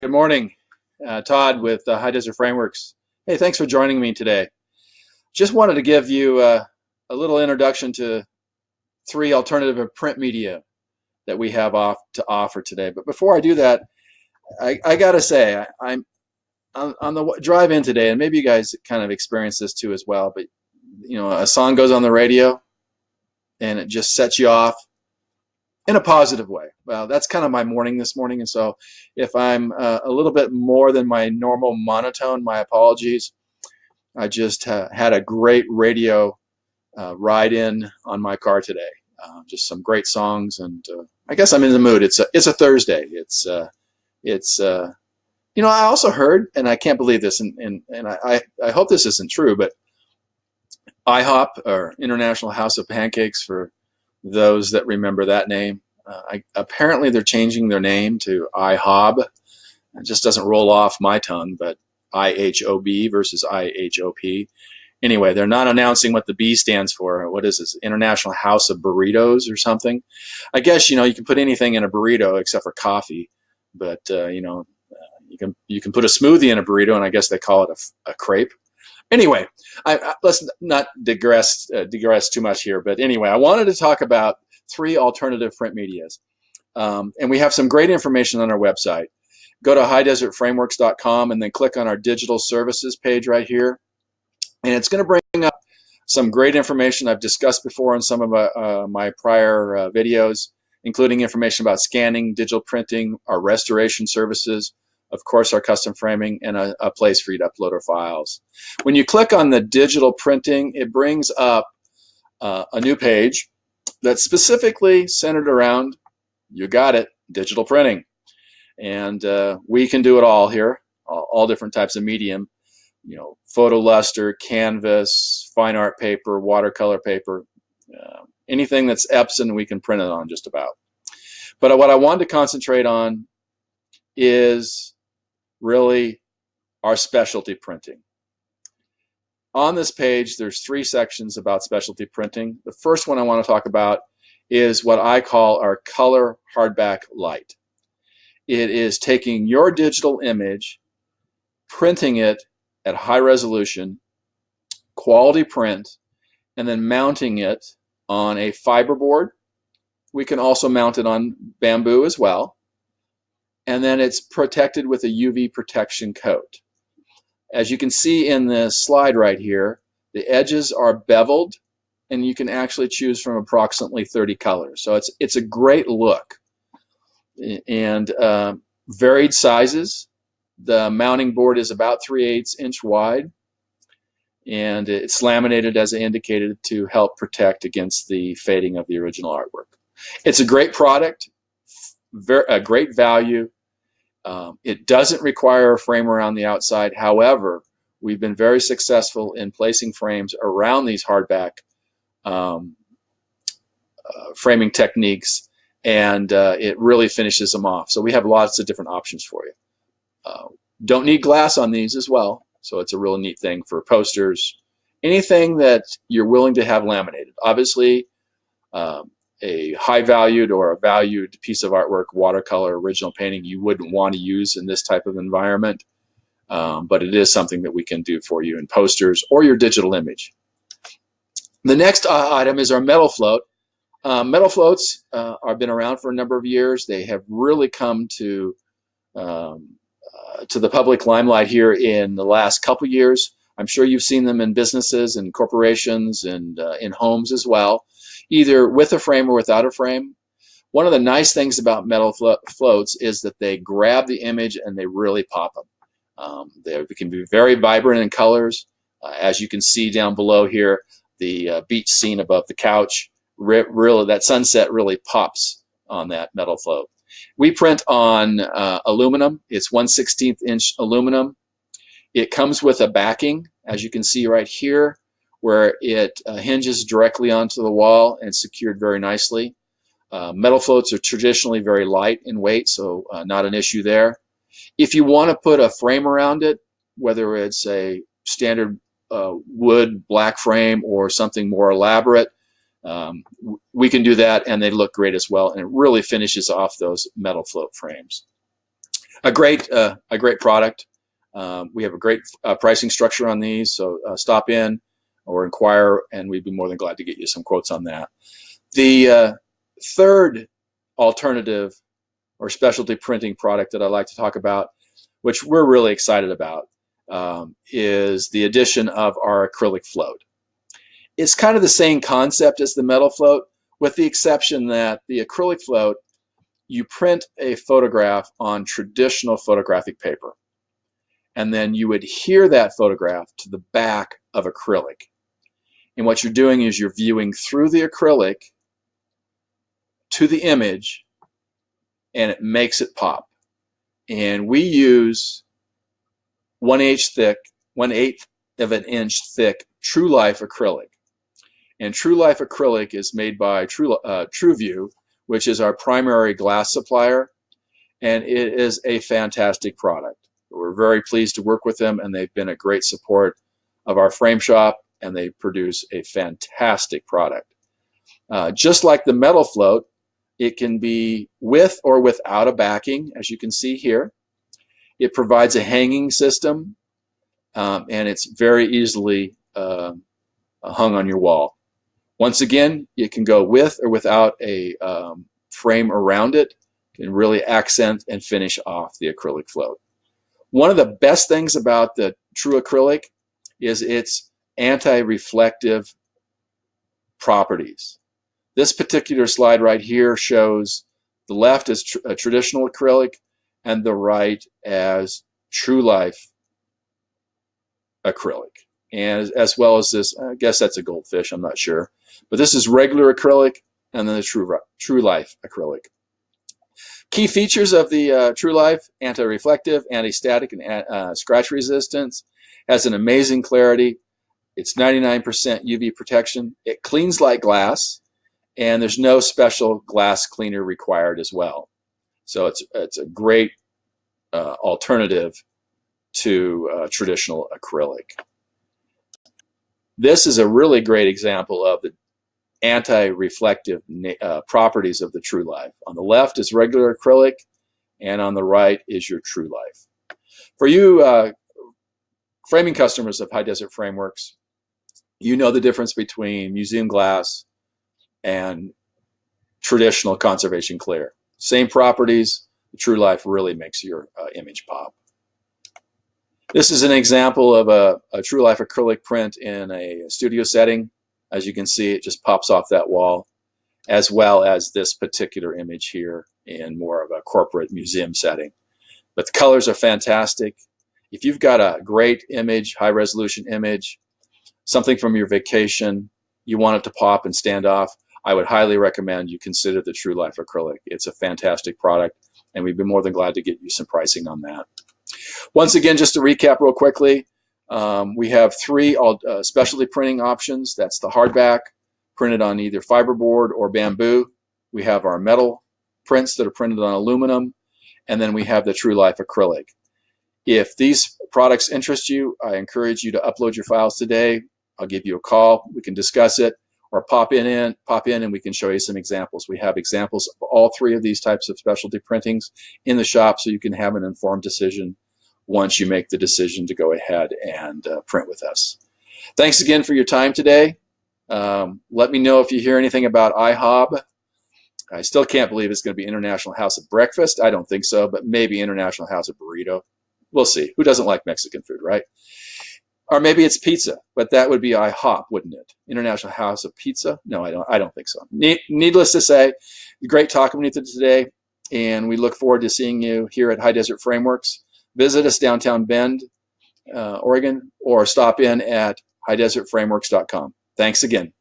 Good morning, Todd with High Desert Frameworks. Hey, thanks for joining me today. Just wanted to give you a little introduction to three alternative print media that we have to offer today. But before I do that, I gotta say, I'm on the drive in today, and maybe you guys kind of experience this too as well. But a song goes on the radio, and it just sets you off in a positive way. Well, that's kind of my morning this morning, and so if I'm a little bit more than my normal monotone, my apologies. I just had a great radio ride in on my car today. Just some great songs, and I guess I'm in the mood. It's a Thursday. I also heard, and I can't believe this, and I hope this isn't true, but IHOP, or International House of Pancakes, for those that remember that name. Apparently they're changing their name to IHOB. It just doesn't roll off my tongue, but IHOB versus IHOP. Anyway, they're not announcing what the B stands for. What is this? International House of Burritos or something? I guess you can put anything in a burrito except for coffee, but you can put a smoothie in a burrito, and I guess they call it a crepe. Anyway, let's not digress too much here. But anyway, I wanted to talk about three alternative print medias, and we have some great information on our website. Go to HighDesertFrameworks.com and then click on our digital services page right here, and it's going to bring up some great information I've discussed before in some of my prior videos, including information about scanning, digital printing, our restoration services, of course, our custom framing, and a place for you to upload our files. When you click on the digital printing, it brings up a new page that's specifically centered around, you got it, digital printing. And we can do it all here, all different types of medium, photo luster, canvas, fine art paper, watercolor paper, anything that's Epson we can print it on just about. But what I wanted to concentrate on is really our specialty printing. On this page, there's three sections about specialty printing. The first one I want to talk about is what I call our color hardback light. It is taking your digital image, printing it at high resolution, quality print, and then mounting it on a fiberboard. We can also mount it on bamboo as well. And then it's protected with a UV protection coat. As you can see in the slide right here, the edges are beveled, and you can actually choose from approximately 30 colors. So it's a great look. And varied sizes. The mounting board is about 3/8 inch wide, and it's laminated as I indicated to help protect against the fading of the original artwork. It's a great product, a great value. It doesn't require a frame around the outside. However, we've been very successful in placing frames around these hardback framing techniques, and it really finishes them off. So we have lots of different options for you. Don't need glass on these as well, so it's a real neat thing for posters. Anything that you're willing to have laminated. Obviously, a high-valued or a valued piece of artwork, watercolor, original painting, you wouldn't want to use in this type of environment, but it is something that we can do for you in posters or your digital image. The next item is our metal float. Metal floats have been around for a number of years. They have really come to the public limelight here in the last couple years. I'm sure you've seen them in businesses and corporations and in homes as well, either with a frame or without a frame. One of the nice things about metal floats is that they grab the image and they really pop them. They can be very vibrant in colors. As you can see down below here, the beach scene above the couch, really that sunset really pops on that metal float. We print on aluminum. It's 1/16 inch aluminum. It comes with a backing, as you can see right here, where it hinges directly onto the wall and secured very nicely. Metal floats are traditionally very light in weight, so not an issue there. If you want to put a frame around it, whether it's a standard wood black frame or something more elaborate, we can do that, and they look great as well, and it really finishes off those metal float frames. A great product. We have a great pricing structure on these, so stop in or inquire, and we'd be more than glad to get you some quotes on that. The third alternative or specialty printing product that I'd like to talk about, which we're really excited about, is the addition of our acrylic float. It's kind of the same concept as the metal float, with the exception that the acrylic float, you print a photograph on traditional photographic paper, and then you adhere that photograph to the back of acrylic. And what you're doing is you're viewing through the acrylic to the image, and it makes it pop. And we use 1/8 of an inch thick TrueLife acrylic. And TrueLife acrylic is made by TrueView, which is our primary glass supplier, and it is a fantastic product. We're very pleased to work with them, and they've been a great support of our frame shop, and they produce a fantastic product. Just like the metal float, it can be with or without a backing, as you can see here. It provides a hanging system, and it's very easily hung on your wall. Once again, it can go with or without a frame around it. It can really accent and finish off the acrylic float. One of the best things about the True Acrylic is its anti-reflective properties. This particular slide right here shows the left as a traditional acrylic and the right as TrueLife acrylic, and as well as this, I guess that's a goldfish, I'm not sure, but this is regular acrylic, and then the TrueLife acrylic. Key features of the TrueLife: anti-reflective, anti-static, and scratch resistance. Has an amazing clarity. It's 99% UV protection. It cleans like glass, and there's no special glass cleaner required as well. So it's a great alternative to traditional acrylic. This is a really great example of the anti-reflective properties of the TrueLife. On the left is regular acrylic, and on the right is your TrueLife. For you framing customers of High Desert Frameworks, you know the difference between museum glass and traditional conservation clear. Same properties. The TrueLife really makes your image pop. This is an example of a TrueLife acrylic print in a studio setting. As you can see, it just pops off that wall, as well as this particular image here in more of a corporate museum setting. But the colors are fantastic. If you've got a great image, high resolution image, something from your vacation, you want it to pop and stand off, I would highly recommend you consider the TrueLife acrylic. It's a fantastic product, and we'd be more than glad to get you some pricing on that. Once again, just to recap real quickly, we have three specialty printing options. That's the hardback, printed on either fiberboard or bamboo. We have our metal prints that are printed on aluminum, and then we have the TrueLife acrylic. If these products interest you, I encourage you to upload your files today. I'll give you a call. We can discuss it, or pop in and we can show you some examples. We have examples of all three of these types of specialty printings in the shop, so you can have an informed decision once you make the decision to go ahead and print with us. Thanks again for your time today. Let me know if you hear anything about IHOB. I still can't believe it's going to be International House of Breakfast. I don't think so, but maybe International House of Burrito. We'll see. Who doesn't like Mexican food, right? Or maybe it's pizza, but that would be IHOP, wouldn't it? International House of Pizza? No, I don't think so. Needless to say, great talking with you today, and we look forward to seeing you here at High Desert Frameworks. Visit us downtown Bend, Oregon, or stop in at highdesertframeworks.com. Thanks again.